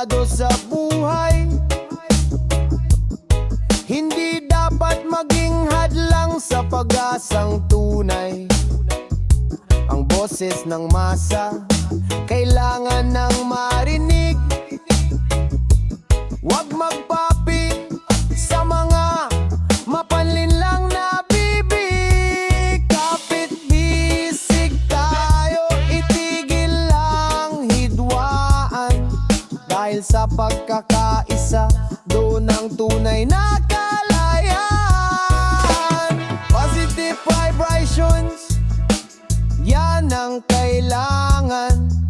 abusado sa buhay. Hindi dapat maging hadlang sa pag-asang tunay. Ang boses ng masa kailangan ng marinig. Huwag magpapi sa mga mapanlinlang na bibig. Kapit bisig tayo, itigil lang hidwaan. Dahil sa pagkakaisa, doon ang tunay na kalayaan. Positive vibrations, yan ang kailangan.